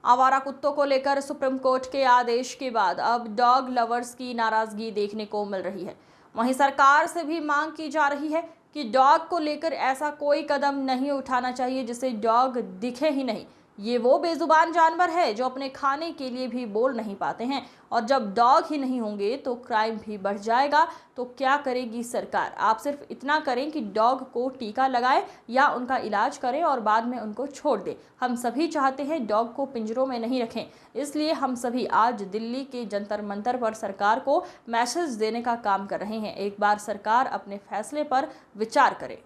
आवारा कुत्तों को लेकर सुप्रीम कोर्ट के आदेश के बाद अब डॉग लवर्स की नाराजगी देखने को मिल रही है। वहीं सरकार से भी मांग की जा रही है कि डॉग को लेकर ऐसा कोई कदम नहीं उठाना चाहिए जिससे डॉग दिखे ही नहीं। ये वो बेजुबान जानवर है जो अपने खाने के लिए भी बोल नहीं पाते हैं, और जब डॉग ही नहीं होंगे तो क्राइम भी बढ़ जाएगा। तो क्या करेगी सरकार? आप सिर्फ इतना करें कि डॉग को टीका लगाएं या उनका इलाज करें और बाद में उनको छोड़ दें। हम सभी चाहते हैं डॉग को पिंजरों में नहीं रखें, इसलिए हम सभी आज दिल्ली के जंतर मंतर पर सरकार को मैसेज देने का काम कर रहे हैं। एक बार सरकार अपने फैसले पर विचार करे।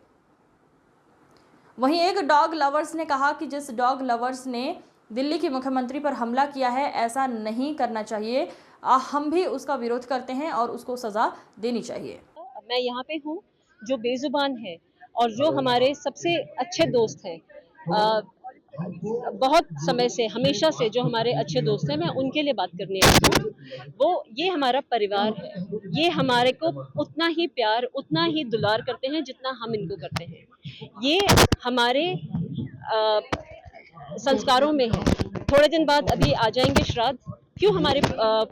वहीं एक डॉग लवर्स ने कहा कि जिस डॉग लवर्स ने दिल्ली के मुख्यमंत्री पर हमला किया है, ऐसा नहीं करना चाहिए। हम भी उसका विरोध करते हैं और उसको सजा देनी चाहिए। मैं यहाँ पे हूँ जो बेजुबान है और जो हमारे सबसे अच्छे दोस्त हैं, बहुत समय से, हमेशा से जो हमारे अच्छे दोस्त हैं, मैं उनके लिए बात करने आई हूँ। वो ये हमारा परिवार है, ये हमारे को उतना ही प्यार, उतना ही दुलार करते हैं जितना हम इनको करते हैं। ये हमारे संस्कारों में है। थोड़े दिन बाद अभी आ जाएंगे श्राद्ध। क्यों हमारे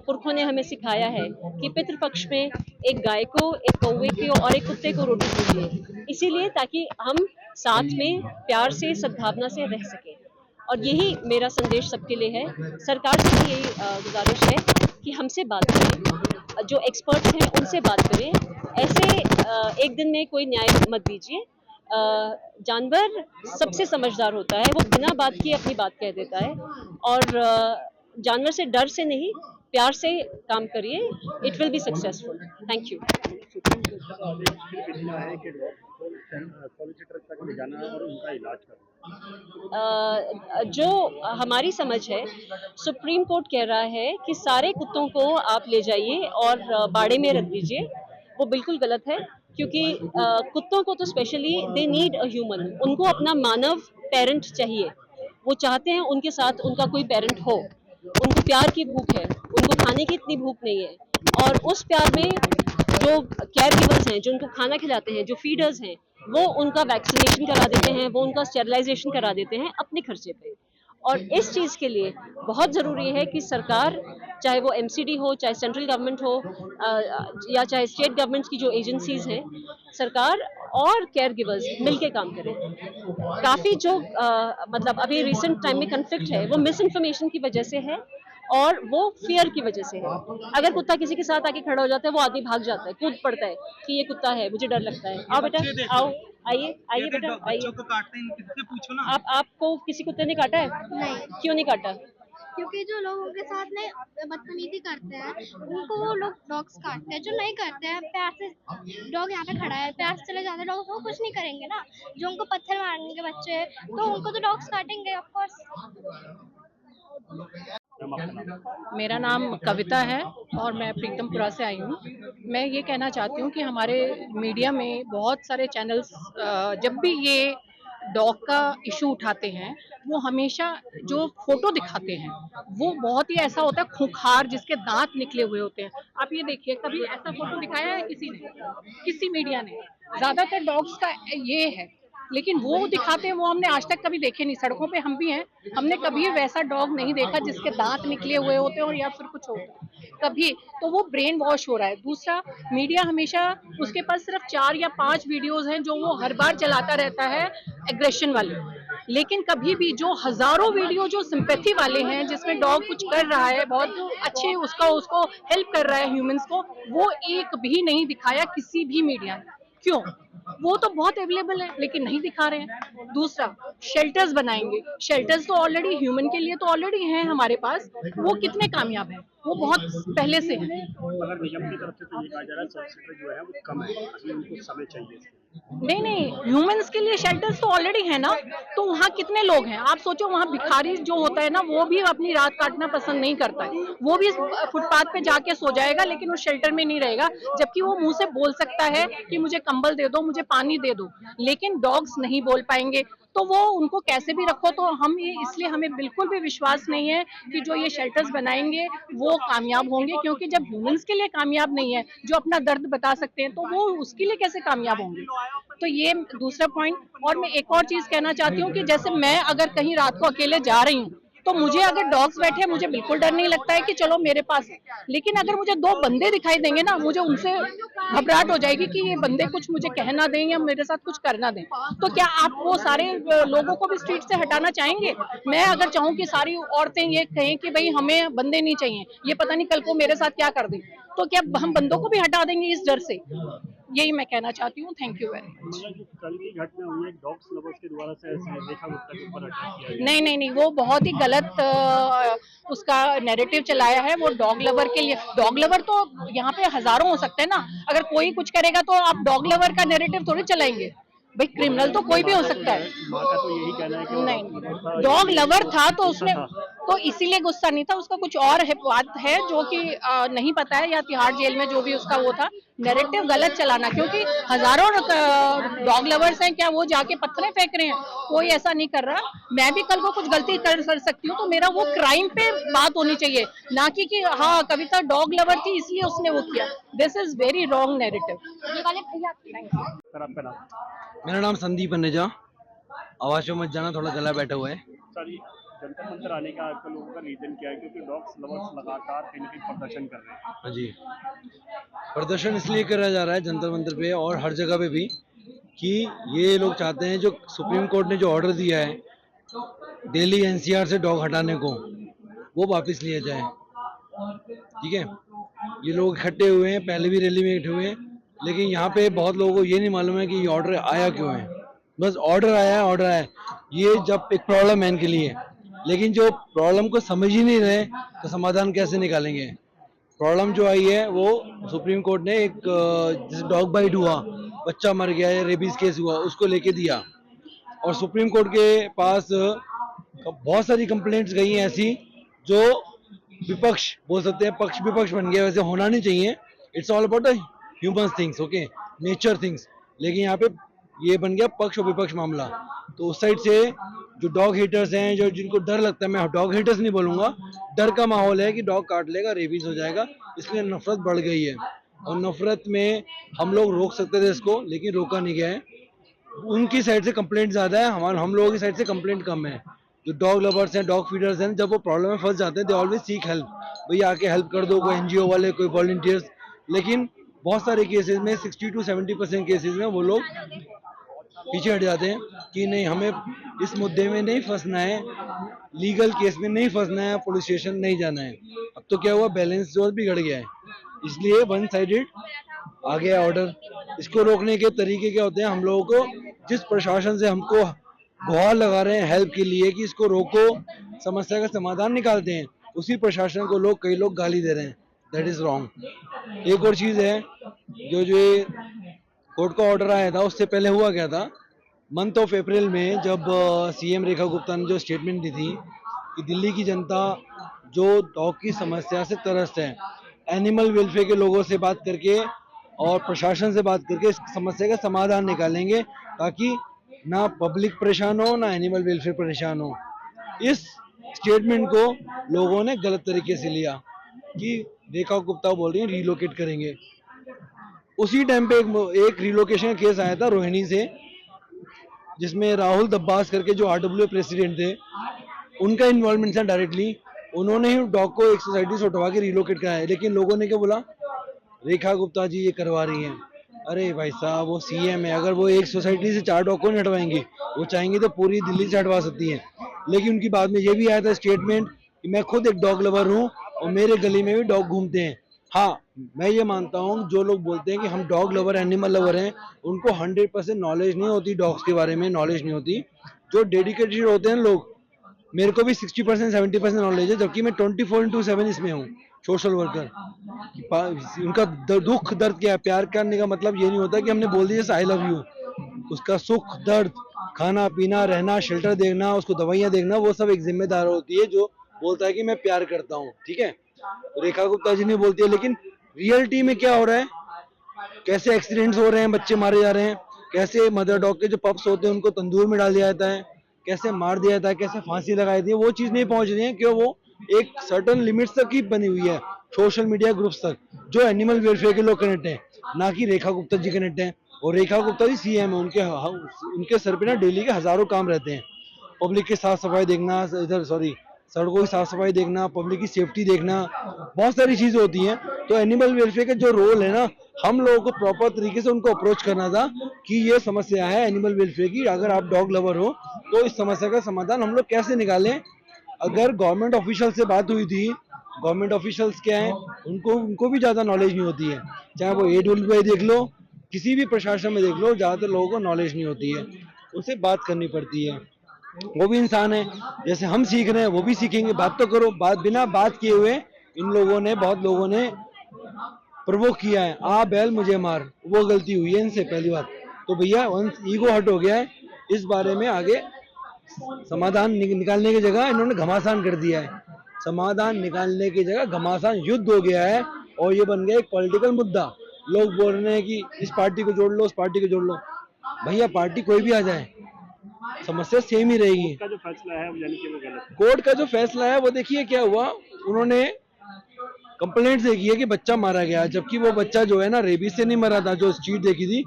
पुरखों ने हमें सिखाया है कि पितृपक्ष में एक गाय को, एक कौवे को और एक कुत्ते को रोटी दीजिए, इसीलिए ताकि हम साथ में प्यार से, सद्भावना से रह सकें। और यही मेरा संदेश सबके लिए है। सरकार से भी यही गुजारिश है कि हमसे बात करें, जो एक्सपर्ट्स हैं उनसे बात करें। ऐसे एक दिन में कोई न्याय मत दीजिए। जानवर सबसे समझदार होता है, वो बिना बात किए अपनी बात कह देता है। और जानवर से डर से नहीं, प्यार से काम करिए, it will be successful. Thank you. जो हमारी समझ है, सुप्रीम कोर्ट कह रहा है कि सारे कुत्तों को आप ले जाइए और बाड़े में रख दीजिए। वो बिल्कुल गलत है, क्योंकि कुत्तों को तो specially they need a human, उनको अपना मानव पेरेंट चाहिए। वो चाहते हैं उनके साथ उनका कोई पेरेंट हो। उनको प्यार की भूख है, उनको खाने की इतनी भूख नहीं है। और उस प्यार में जो केयर गिवर्स हैं, जो उनको खाना खिलाते हैं, जो फीडर्स हैं, वो उनका वैक्सीनेशन करा देते हैं, वो उनका स्टेरिलाइजेशन करा देते हैं अपने खर्चे पे। और इस चीज़ के लिए बहुत ज़रूरी है कि सरकार, चाहे वो एमसीडी हो, चाहे सेंट्रल गवर्नमेंट हो, या चाहे स्टेट गवर्नमेंट्स की जो एजेंसीज हैं, सरकार और केयर गिवर्स मिलके काम करें। काफ़ी जो मतलब अभी रिसेंट टाइम में कन्फ्लिक्ट है, वो मिस इन्फॉर्मेशन की वजह से है और वो फियर की वजह से है। अगर कुत्ता किसी के साथ आके खड़ा हो जाता है, वो आदमी भाग जाता है, कूद पड़ता है कि ये कुत्ता है, मुझे डर लगता है। आओ बेटा, आओ, आइए आइए बेटा, आइए। पूछो ना। आपको किसी कुत्ते ने काटा है? नहीं, क्यों नहीं काटा? क्योंकि जो लोग उनके साथ में बदतमीजी करते हैं, उनको वो लोग डॉग्स काटते हैं। जो नहीं करते हैं, प्यार से, डॉग यहाँ पे खड़ा है, प्यार से चले जाते हैं, डॉग वो कुछ नहीं करेंगे ना। जो उनको पत्थर मारेंगे बच्चे, तो उनको तो डॉग्स काटेंगे ऑफ कोर्स। मेरा नाम कविता है और मैं प्रीतमपुरा से आई हूँ। मैं ये कहना चाहती हूँ कि हमारे मीडिया में बहुत सारे चैनल्स जब भी ये डॉग का इशू उठाते हैं, वो हमेशा जो फोटो दिखाते हैं वो बहुत ही ऐसा होता है खूंखार, जिसके दांत निकले हुए होते हैं। आप ये देखिए, कभी ऐसा फोटो दिखाया है किसी ने, किसी मीडिया ने? ज्यादातर डॉग्स का ये है, लेकिन वो दिखाते हैं वो हमने आज तक कभी देखे नहीं। सड़कों पे हम भी हैं, हमने कभी वैसा डॉग नहीं देखा जिसके दांत निकले हुए होते हैं और या फिर कुछ होता कभी। तो वो ब्रेन वॉश हो रहा है। दूसरा, मीडिया हमेशा, उसके पास सिर्फ 4 या 5 वीडियोस हैं जो वो हर बार चलाता रहता है एग्रेशन वाले, लेकिन कभी भी जो हजारों वीडियो जो सिंपैथी वाले हैं, जिसमें डॉग कुछ कर रहा है, बहुत अच्छे उसको हेल्प कर रहा है ह्यूमंस को, वो एक भी नहीं दिखाया किसी भी मीडिया ने। क्यों? वो तो बहुत अवेलेबल है लेकिन नहीं दिखा रहे हैं। दूसरा, शेल्टर्स बनाएंगे। शेल्टर्स तो ऑलरेडी ह्यूमन के लिए तो ऑलरेडी हैं हमारे पास, वो कितने कामयाब हैं? वो बहुत पहले से हैं। मगर निगम की तरफ से तो ये कहा जा रहा है सब्सिडी जो है वो कम है, अभी उनको समय चाहिए। नहीं, ह्यूमंस के लिए शेल्टर्स तो ऑलरेडी है ना। तो वहाँ कितने लोग हैं? आप सोचो, वहाँ भिखारी जो होता है ना, वो भी अपनी रात काटना पसंद नहीं करता है। वो भी फुटपाथ पे जाके सो जाएगा, लेकिन वो शेल्टर में नहीं रहेगा, जबकि वो मुंह से बोल सकता है कि मुझे कंबल दे दो, मुझे पानी दे दो। लेकिन डॉग्स नहीं बोल पाएंगे, तो वो उनको कैसे भी रखो। तो हम ये, इसलिए हमें बिल्कुल भी विश्वास नहीं है कि जो ये शेल्टर्स बनाएंगे वो कामयाब होंगे, क्योंकि जब ह्यूमंस के लिए कामयाब नहीं है, जो अपना दर्द बता सकते हैं, तो वो उसके लिए कैसे कामयाब होंगे? तो ये दूसरा पॉइंट। और मैं एक और चीज कहना चाहती हूँ कि जैसे मैं अगर कहीं रात को अकेले जा रही हूँ तो मुझे अगर डॉग्स बैठे मुझे बिल्कुल डर नहीं लगता है कि चलो मेरे पास है। लेकिन अगर मुझे 2 बंदे दिखाई देंगे ना, मुझे उनसे घबराहट हो जाएगी कि ये बंदे कुछ मुझे कहना दें या मेरे साथ कुछ करना दें। तो क्या आप वो सारे लोगों को भी स्ट्रीट से हटाना चाहेंगे? मैं अगर चाहूँ कि सारी औरतें ये कहें कि भाई हमें बंदे नहीं चाहिए, ये पता नहीं कल को मेरे साथ क्या कर दें, तो क्या हम बंदों को भी हटा देंगे इस डर से? यही मैं कहना चाहती हूँ। Thank you very much. मगर जो कल की घटना हुई है, डॉग्स लवर्स के द्वारा से ऐसे रेखा गुप्ता के ऊपर अटैक किया गया। नहीं, वो बहुत ही गलत उसका नैरेटिव चलाया है। वो डॉग लवर के लिए, डॉग लवर तो यहाँ पे हजारों हो सकते हैं ना। अगर कोई कुछ करेगा तो आप डॉग लवर का नैरेटिव थोड़ी चलाएंगे भाई। क्रिमिनल तो कोई भी हो सकता है। माँ का तो यही कहना है कि वो नहीं, डॉग लवर था तो उसने तो इसीलिए गुस्सा नहीं था, उसका कुछ और है, बात है जो कि नहीं पता है, या तिहाड़ जेल में जो भी उसका वो था नैरेटिव गलत चलाना। क्योंकि हजारों डॉग लवर्स हैं, क्या वो जाके पत्थरें फेंक रहे हैं? कोई ऐसा नहीं कर रहा। मैं भी कल को कुछ गलती कर सकती हूँ, तो मेरा वो क्राइम पे बात होनी चाहिए, ना कि हाँ कविता डॉग लवर थी इसलिए उसने वो किया। This is very wrong narrative. Sir आपका नाम? मेरा नाम संदीप अनेजा। आवाज में मत जाना, थोड़ा गला बैठा हुआ है। सर ये जंतर मंतर आने का आपका लोगों का रीजन क्या है? क्योंकि डॉग्स लवर्स लगातार कहीं ना कहीं प्रदर्शन कर रहे हैं। हाँ जी, प्रदर्शन इसलिए करा जा रहा है जंतर मंतर पे और हर जगह पे भी कि ये लोग चाहते हैं, जो सुप्रीम कोर्ट ने जो ऑर्डर दिया है दिल्ली एनसीआर से डॉग हटाने को, वो वापस लिया जाए। ठीक है, ये लोग इकट्ठे हुए हैं, पहले भी रैली में इकट्ठे हुए हैं, लेकिन यहाँ पे बहुत लोगों को ये नहीं मालूम है कि ये ऑर्डर आया क्यों है। बस ऑर्डर आया है। ये जब एक प्रॉब्लम है इनके लिए, लेकिन जो प्रॉब्लम को समझ ही नहीं रहे तो समाधान कैसे निकालेंगे? प्रॉब्लम जो आई है वो सुप्रीम कोर्ट ने एक जैसे डॉग बाइट हुआ, बच्चा मर गया या रेबीज केस हुआ, उसको लेके दिया। और सुप्रीम कोर्ट के पास बहुत सारी कंप्लेंट्स गई हैं ऐसी जो विपक्ष बोल सकते हैं, पक्ष विपक्ष बन गया। वैसे होना नहीं चाहिए, it's all about the human things, okay, nature things. लेकिन यहाँ पे ये बन गया पक्ष और विपक्ष मामला। तो उस साइड से जो डॉग हेटर्स हैं, जो जिनको डर लगता है, मैं डॉग हेटर्स नहीं बोलूंगा, डर का माहौल है कि डॉग काट लेगा, रेबीज हो जाएगा, इसलिए नफरत बढ़ गई है। और नफरत में हम लोग रोक सकते थे इसको, लेकिन रोका नहीं गया है। उनकी साइड से कंप्लेंट ज्यादा है, हम लोगों की साइड से कंप्लेंट कम है। जो डॉग लवर्स हैं, डॉग फीडर्स हैं, जब वो प्रॉब्लम में फंस जाते हैं, दे ऑलवेज सीक हेल्प, भैया आके हेल्प कर दो, कोई एनजीओ वाले, कोई वॉलंटियर्स। लेकिन बहुत सारे केसेस में 60 to 70% केसेस में वो लोग पीछे हट जाते हैं कि नहीं, हमें इस मुद्दे में नहीं फंसना है, लीगल केस में नहीं फंसना है, पुलिस स्टेशन नहीं जाना है। अब तो क्या हुआ, बैलेंस जो बिगड़ गया है, इसलिए वन साइडेड आ गया ऑर्डर। इसको रोकने के तरीके क्या होते हैं? हम लोगों को, जिस प्रशासन से हमको गुहार लगा रहे हैं हेल्प के लिए कि इसको रोको, समस्या का समाधान निकालते हैं, उसी प्रशासन को कई लोग गाली दे रहे हैं। That is wrong. एक और चीज है, जो ये कोर्ट का ऑर्डर आया था, उससे पहले हुआ क्या था, मंथ ऑफ अप्रैल में जब सीएम रेखा गुप्ता ने जो स्टेटमेंट दी थी कि दिल्ली की जनता जो डॉग की समस्या से त्रस्त है, एनिमल वेलफेयर के लोगों से बात करके और प्रशासन से बात करके इस समस्या का समाधान निकालेंगे, ताकि ना पब्लिक परेशान हो, ना एनिमल वेलफेयर परेशान हो। इस स्टेटमेंट को लोगों ने गलत तरीके से लिया कि रेखा गुप्ता बोल रही है रिलोकेट करेंगे। उसी टाइम पे एक रिलोकेशन केस आया था रोहिणी से, जिसमें राहुल दब्बास करके जो आरडब्ल्यू प्रेसिडेंट थे, उनका इन्वॉल्वमेंट था डायरेक्टली। उन्होंने ही डॉग को एक सोसाइटी से उठवा के रिलोकेट कराया। लेकिन लोगों ने क्या बोला, रेखा गुप्ता जी ये करवा रही हैं। अरे भाई साहब, वो सीएम है, अगर वो एक सोसाइटी से 4 डॉग को नहीं हटवाएंगी, वो चाहेंगी तो पूरी दिल्ली से हटवा सकती हैं। लेकिन उनकी बाद में ये भी आया था स्टेटमेंट कि मैं खुद एक डॉग लवर हूँ और मेरे गली में भी डॉग घूमते हैं। हाँ, मैं ये मानता हूँ जो लोग बोलते हैं कि हम डॉग लवर, एनिमल लवर हैं, उनको 100% नॉलेज नहीं होती, डॉग्स के बारे में नॉलेज नहीं होती। जो डेडिकेटेड होते हैं लोग, मेरे को भी 60% 70% नॉलेज है, जबकि मैं 24/7 इसमें हूँ, सोशल वर्कर। उनका दुख दर्द क्या है, प्यार करने का मतलब ये नहीं होता कि हमने बोल दिया आई लव यू। उसका सुख दर्द, खाना पीना, रहना, शेल्टर देखना, उसको दवाइयाँ देखना, वो सब एक जिम्मेदार होती है जो बोलता है कि मैं प्यार करता हूँ। ठीक है, रेखा गुप्ता जी नहीं बोलती है। लेकिन रियलिटी में क्या हो रहा है, कैसे एक्सीडेंट्स हो रहे हैं, बच्चे मारे जा रहे हैं, कैसे मदर डॉग के जो पप्स होते हैं उनको तंदूर में डाल दिया जाता है, कैसे मार दिया जाता है, कैसे फांसी लगाई दी है, वो चीज नहीं पहुंच रही है, क्यों? वो एक सर्टन लिमिट्स तक ही बनी हुई है, सोशल मीडिया ग्रुप्स तक, जो एनिमल वेलफेयर के लोग कनेक्ट हैं, ना कि रेखा गुप्ता जी कनेक्ट हैं। और रेखा गुप्ता जी सीएम है, उनके सर पे ना डेली के हजारों काम रहते हैं। पब्लिक के साफ सफाई देखना, इधर सड़कों की साफ सफाई देखना, पब्लिक की सेफ्टी देखना, बहुत सारी चीजें होती हैं। तो एनिमल वेलफेयर का जो रोल है ना, हम लोगों को प्रॉपर तरीके से उनको अप्रोच करना था कि ये समस्या है एनिमल वेलफेयर की, अगर आप डॉग लवर हो तो इस समस्या का समाधान हम लोग कैसे निकालें। अगर गवर्नमेंट ऑफिशियल से बात हुई थी, गवर्नमेंट ऑफिशियल्स क्या है, उनको भी ज़्यादा नॉलेज नहीं होती है, चाहे वो AWI देख लो, किसी भी प्रशासन में देख लो, ज़्यादातर लोगों को नॉलेज नहीं होती है, उनसे बात करनी पड़ती है। वो भी इंसान है, जैसे हम सीख रहे हैं वो भी सीखेंगे। बात तो करो, बात बिना बात किए हुए इन लोगों ने, बहुत लोगों ने प्रवोक किया है, आ बैल मुझे मार, वो गलती हुई है इनसे पहली बात। तो भैया वंस ईगो हट हो गया है, इस बारे में आगे समाधान निकालने की जगह इन्होंने घमासान कर दिया है। समाधान निकालने की जगह घमासान युद्ध हो गया है और ये बन गया एक पॉलिटिकल मुद्दा। लोग बोल रहे हैं कि इस पार्टी को जोड़ लो, उस पार्टी को जोड़ लो। भैया पार्टी कोई भी आ जाए, समस्या सेम ही रहेगी। का जो फैसला है वो यानी कि वो गलत है। कोर्ट का जो फैसला है वो देखिए क्या हुआ, उन्होंने कंप्लेंट से की है कि बच्चा मारा गया, जबकि वो बच्चा जो है ना रेबीज से नहीं मरा था, जो चीज देखी थी।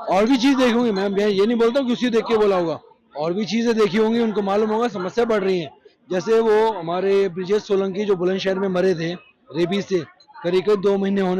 और भी चीज देखी होंगी, मैं ये नहीं बोलता हूँ कि उसी देख के बोला होगा, और भी चीजें देखी होंगी, उनको मालूम होगा समस्या बढ़ रही है। जैसे वो हमारे ब्रिजेश सोलंकी जो बुलंदशहर में मरे थे रेबीज से, करीब 2 महीने होने